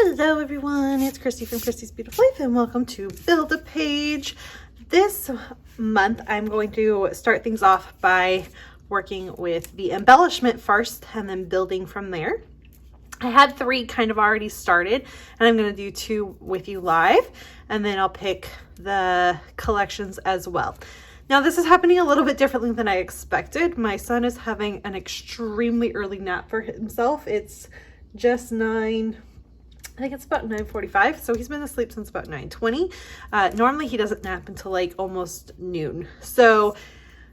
Hello everyone, it's Christy from Christy's Beautiful Life and welcome to Build a Page. This month I'm going to start things off by working with the embellishment first and then building from there. I had 3 kind of already started and I'm going to do 2 with you live, and then I'll pick the collections as well. Now this is happening a little bit differently than I expected. My son is having an extremely early nap for himself. It's just I think it's about 9:45, so he's been asleep since about 9:20. Normally he doesn't nap until like almost noon, so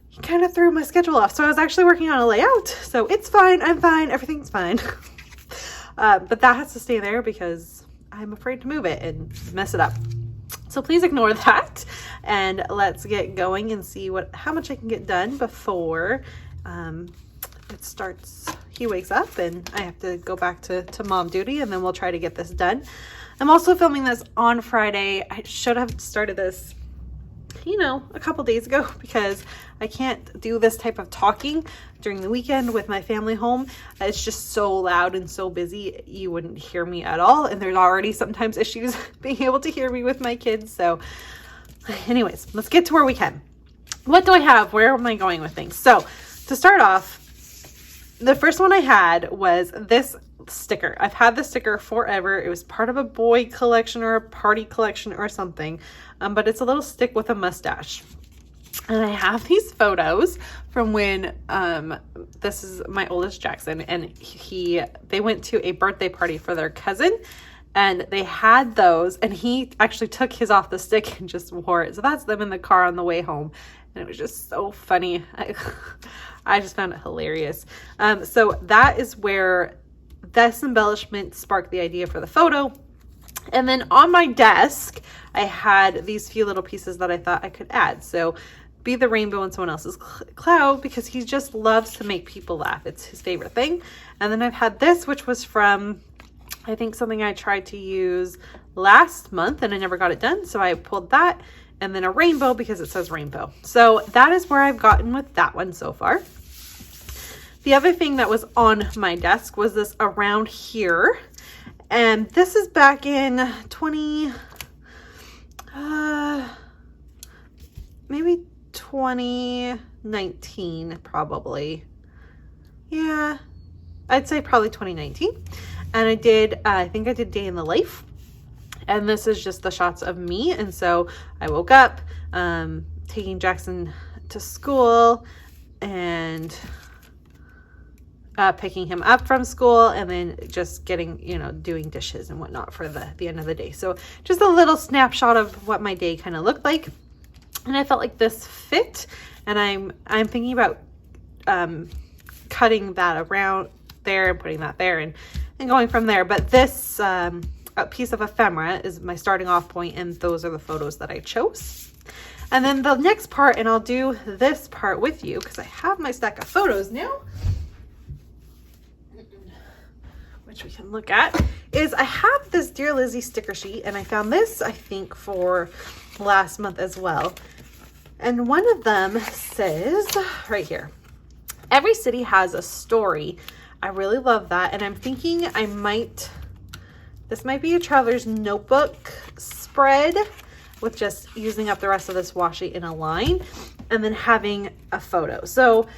he kind of threw my schedule off. So I was actually working on a layout, so it's fine, I'm fine, everything's fine. But that has to stay there because I'm afraid to move it and mess it up. So please ignore that, and let's get going and see how much I can get done before it starts. He wakes up and I have to go back to mom duty, and then we'll try to get this done. I'm also filming this on Friday. I should have started this, a couple days ago because I can't do this type of talking during the weekend with my family home. It's just so loud and so busy, you wouldn't hear me at all. And there's already sometimes issues being able to hear me with my kids. So anyways, let's get to where we can. What do I have? Where am I going with things? So to start off, the first one I had was this sticker. I've had this sticker forever. It was part of a boy collection or a party collection or something, but it's a little stick with a mustache. And I have these photos from when this is my oldest Jackson, and they went to a birthday party for their cousin, and they had those, and he actually took his off the stick and just wore it. So that's them in the car on the way home, and it was just so funny. I just found it hilarious. So that is where this embellishment sparked the idea for the photo. And then on my desk, I had these few little pieces that I thought I could add. So be the rainbow in someone else's cloud, because he just loves to make people laugh. It's his favorite thing. And then I've had this, which was from, I think, something I tried to use last month and I never got it done. So I pulled that, and then a rainbow because it says rainbow. So that is where I've gotten with that one so far. The other thing that was on my desk was this around here. And this is back in maybe 2019, probably. Yeah, I'd say probably 2019. And I think I did Day in the Life. And this is just the shots of me. And so I woke up, taking Jackson to school and picking him up from school, and then just getting, doing dishes and whatnot for the end of the day. So just a little snapshot of what my day kind of looked like. And I felt like this fit, and I'm thinking about cutting that around there and putting that there and going from there. But this a piece of ephemera is my starting off point, and those are the photos that I chose. And then the next part, and I'll do this part with you because I have my stack of photos now, which we can look at, is I have this Dear Lizzie sticker sheet, and I found this, I think, for last month as well. And one of them says right here, every city has a story. I really love that. And I'm thinking this might be a traveler's notebook spread with just using up the rest of this washi in a line and then having a photo. So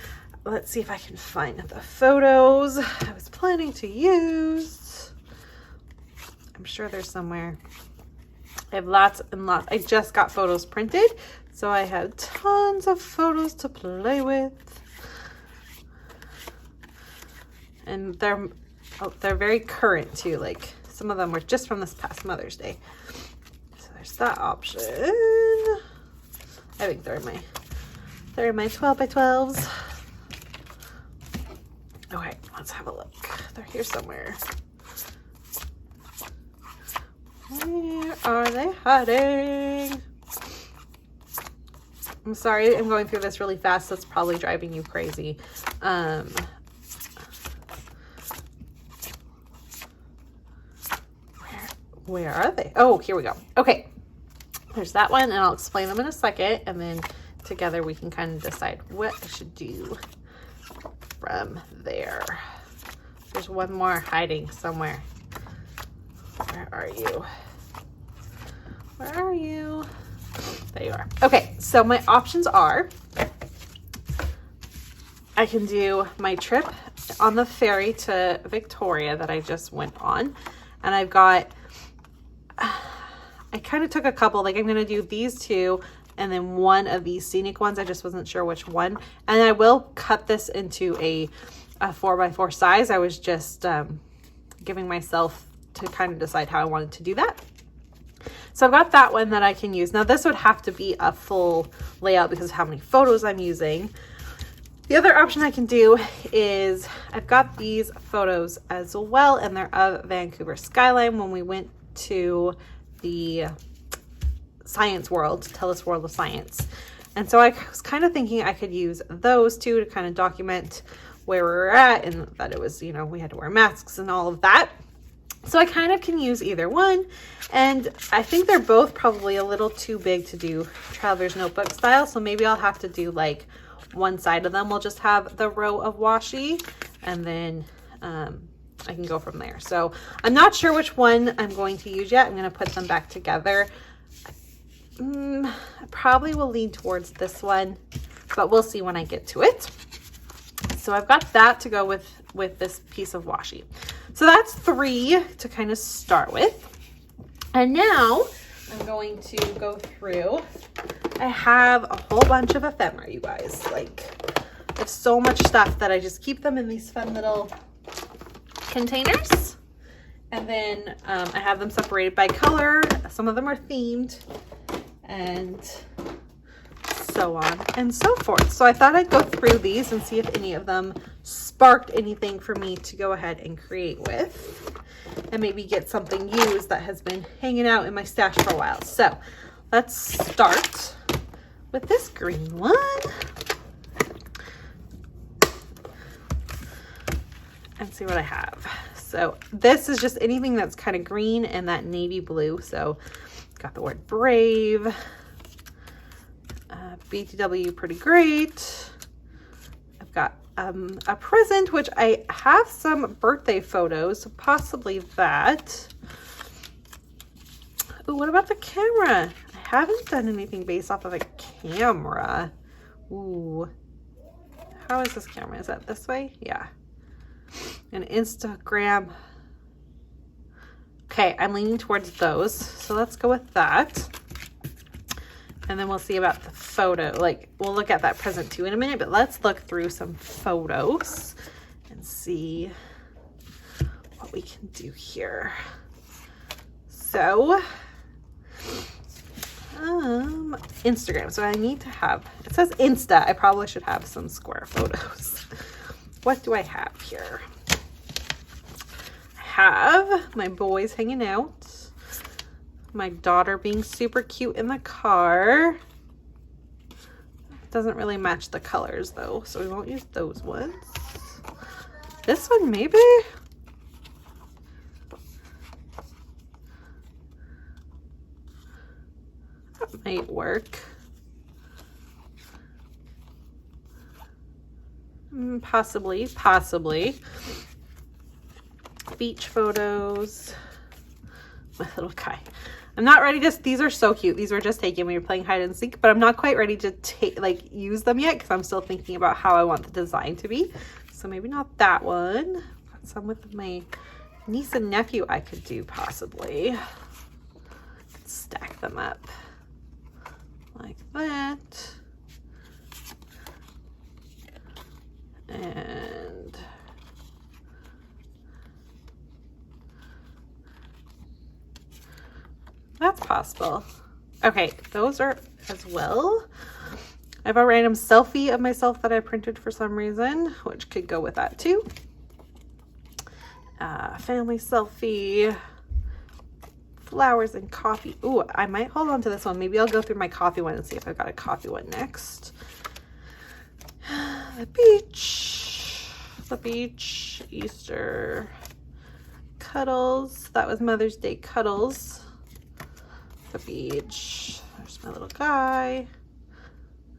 let's see if I can find the photos I was planning to use. I'm sure there's somewhere. I have lots and lots. I just got photos printed, so I have tons of photos to play with. And they're very current too. Like some of them were just from this past Mother's Day. So there's that option. I think they're in my 12 by 12s. Okay, let's have a look. They're here somewhere. Where are they hiding? I'm sorry, I'm going through this really fast. That's probably driving you crazy. Where are they? Oh, here we go. Okay, there's that one, and I'll explain them in a second, and then together we can kind of decide what I should do from there. There's one more hiding somewhere. Where are you? Where are you? There you are. Okay, so my options are, I can do my trip on the ferry to Victoria that I just went on. And I've got, I kind of took a couple, like I'm going to do these two and then one of these scenic ones. I just wasn't sure which one. And I will cut this into a 4x4 size. I was just giving myself to kind of decide how I wanted to do that. So I've got that one that I can use. Now this would have to be a full layout because of how many photos I'm using. The other option I can do is I've got these photos as well, and they're of Vancouver skyline when we went to the Science World, TELUS World of Science. And so I was kind of thinking I could use those two to kind of document where we were at and that it was, you know, we had to wear masks and all of that. So I kind of can use either one. And I think they're both probably a little too big to do traveler's notebook style. So maybe I'll have to do like one side of them will just have the row of washi, and then I can go from there. So I'm not sure which one I'm going to use yet. I'm going to put them back together. I probably will lean towards this one, but we'll see when I get to it. So I've got that to go with this piece of washi. So that's 3 to kind of start with. And now I'm going to go through. I have a whole bunch of ephemera, you guys. Like, there's so much stuff that I just keep them in these fun little containers. And then I have them separated by color. Some of them are themed and so on and so forth. So I thought I'd go through these and see if any of them sparked anything for me to go ahead and create with, and maybe get something used that has been hanging out in my stash for a while. So let's start with this green one. And see what I have. So this is just anything that's kind of green and that navy blue. So got the word brave, BTW pretty great. I've got a present, which I have some birthday photos, so possibly that. Ooh, what about the camera? I haven't done anything based off of a camera. Ooh, how is this camera? Is that this way? Yeah. An Instagram. Okay, I'm leaning towards those, so let's go with that. And then we'll see about the photo. Like, we'll look at that present too in a minute, but let's look through some photos and see what we can do here. So, Instagram. So I need to have, it says Insta. I probably should have some square photos. What do I have here? I have my boys hanging out. My daughter being super cute in the car. Doesn't really match the colors though, so we won't use those ones. This one maybe? That might work. Possibly. Beach photos. My little guy. I'm not ready to, these are so cute. These were just taken when we were playing hide and seek, but I'm not quite ready to use them yet because I'm still thinking about how I want the design to be. So maybe not that one. Got some with my niece and nephew I could do possibly. Stack them up like that. And that's possible. Okay, those are as well. I have a random selfie of myself that I printed for some reason, which could go with that too. Family selfie, flowers and coffee. Ooh, I might hold on to this one. Maybe I'll go through my coffee one and see if I've got a coffee one next. The beach, Easter, cuddles. That was Mother's Day cuddles. The beach. There's my little guy.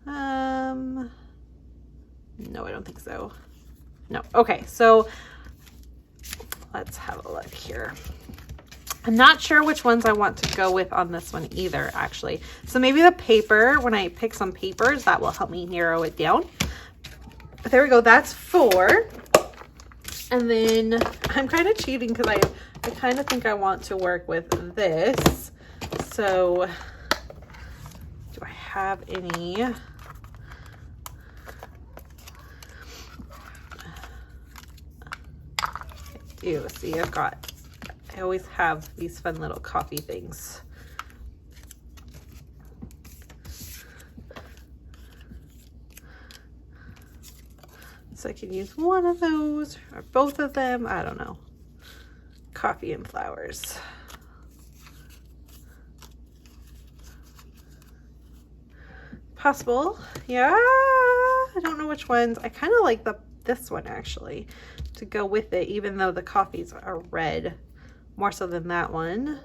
No, I don't think so. No. Okay, so let's have a look here. I'm not sure which ones I want to go with on this one either, actually. So maybe the paper, when I pick some papers, that will help me narrow it down. But there we go, that's 4. And then I'm kind of cheating because I kind of think I want to work with this. So do I have any? I do. See, I always have these fun little coffee things. So I can use one of those or both of them. I don't know. Coffee and flowers. Possible. Yeah. I don't know which ones. I kind of like this one actually to go with it, even though the coffees are red more so than that one.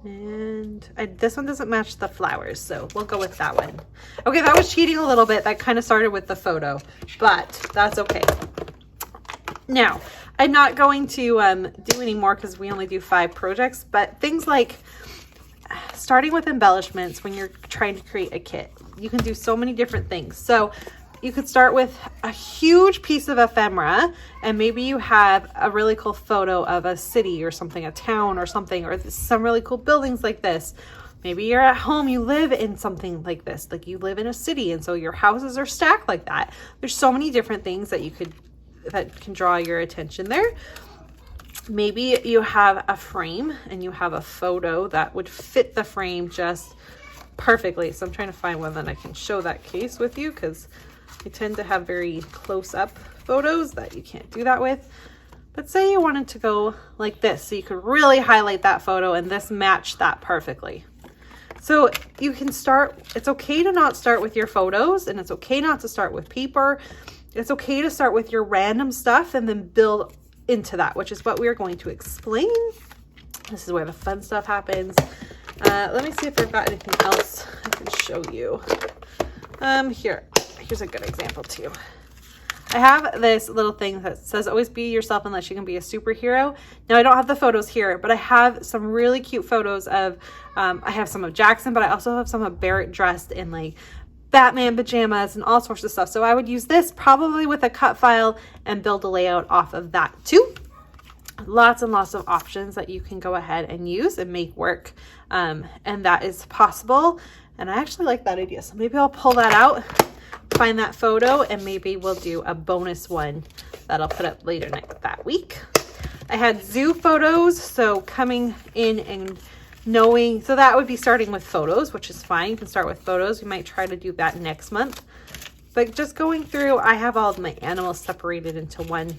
And this one doesn't match the flowers, so we'll go with that one. Okay, that was cheating a little bit. That kind of started with the photo, but that's okay. Now, I'm not going to do any more because we only do 5 projects, but things like starting with embellishments when you're trying to create a kit, you can do so many different things. So you could start with a huge piece of ephemera, and maybe you have a really cool photo of a city or something, a town or something, or some really cool buildings like this. Maybe you're at home, you live in something like this, like you live in a city, and so your houses are stacked like that. There's so many different things that that can draw your attention there. Maybe you have a frame and you have a photo that would fit the frame just perfectly. So I'm trying to find one that I can show that case with you, because I tend to have very close-up photos that you can't do that with. But say you wanted to go like this, so you could really highlight that photo and this matched that perfectly. So you can start, it's okay to not start with your photos, and it's okay not to start with paper. It's okay to start with your random stuff and then build into that, which is what we are going to explain. This is where the fun stuff happens. Let me see if I've got anything else I can show you. Here's a good example too. I have this little thing that says always be yourself unless you can be a superhero. Now I don't have the photos here, but I have some really cute photos of, I have some of Jackson, but I also have some of Barrett dressed in like Batman pajamas and all sorts of stuff. So I would use this probably with a cut file and build a layout off of that too. Lots and lots of options that you can go ahead and use and make work. And that is possible. And I actually like that idea. So maybe I'll pull that out, find that photo, and maybe we'll do a bonus one that I'll put up later that week. I had zoo photos, so coming in and knowing, so that would be starting with photos, which is fine. You can start with photos. We might try to do that next month. But just going through, I have all of my animals separated into one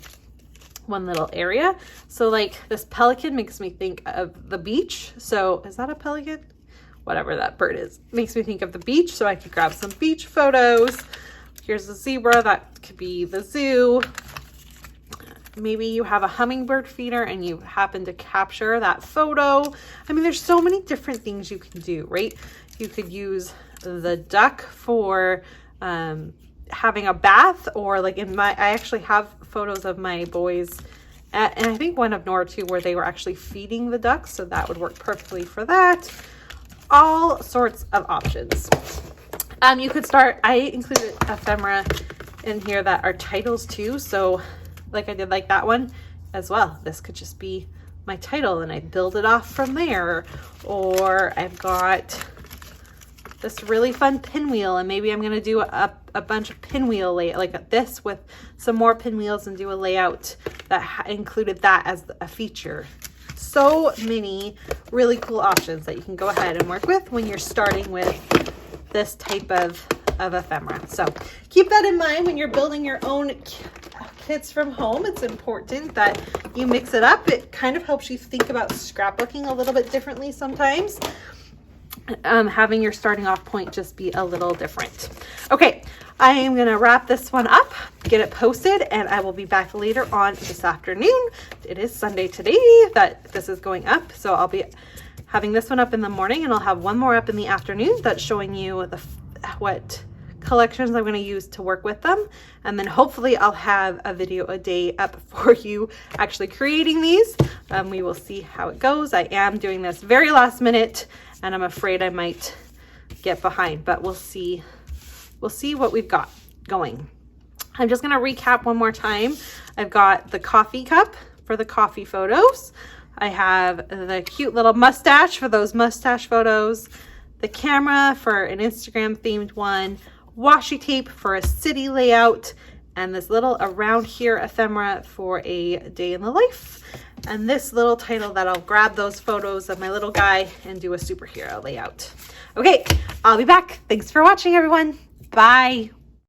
little area. So like this pelican makes me think of the beach. So is that a pelican? Whatever that bird is, makes me think of the beach. So I could grab some beach photos. Here's a zebra, that could be the zoo. Maybe you have a hummingbird feeder and you happen to capture that photo. I mean, there's so many different things you can do, right? You could use the duck for having a bath, or like I actually have photos of my boys and I think one of Nora too, where they were actually feeding the ducks. So that would work perfectly for that. All sorts of options. You could start, I included ephemera in here that are titles too. So like I did like that one as well. This could just be my title and I build it off from there. Or I've got this really fun pinwheel, and maybe I'm going to do a bunch of pinwheel layout like this with some more pinwheels and do a layout that included that as a feature. So many really cool options that you can go ahead and work with when you're starting with this type of ephemera. So keep that in mind when you're building your own kits from home. It's important that you mix it up. It kind of helps you think about scrapbooking a little bit differently sometimes. Having your starting off point just be a little different. Okay, I am going to wrap this one up, get it posted, and I will be back later on this afternoon. It is Sunday today that this is going up, so I'll be having this one up in the morning, and I'll have one more up in the afternoon that's showing you what collections I'm going to use to work with them. And then hopefully I'll have a video a day up for you actually creating these. We will see how it goes. I am doing this very last minute and I'm afraid I might get behind, but we'll see. We'll see what we've got going. I'm just going to recap one more time. I've got the coffee cup for the coffee photos. I have the cute little mustache for those mustache photos, the camera for an Instagram themed one, washi tape for a city layout, and this little around here ephemera for a day in the life. And this little title that I'll grab those photos of my little guy and do a superhero layout. Okay, I'll be back. Thanks for watching, everyone. Bye.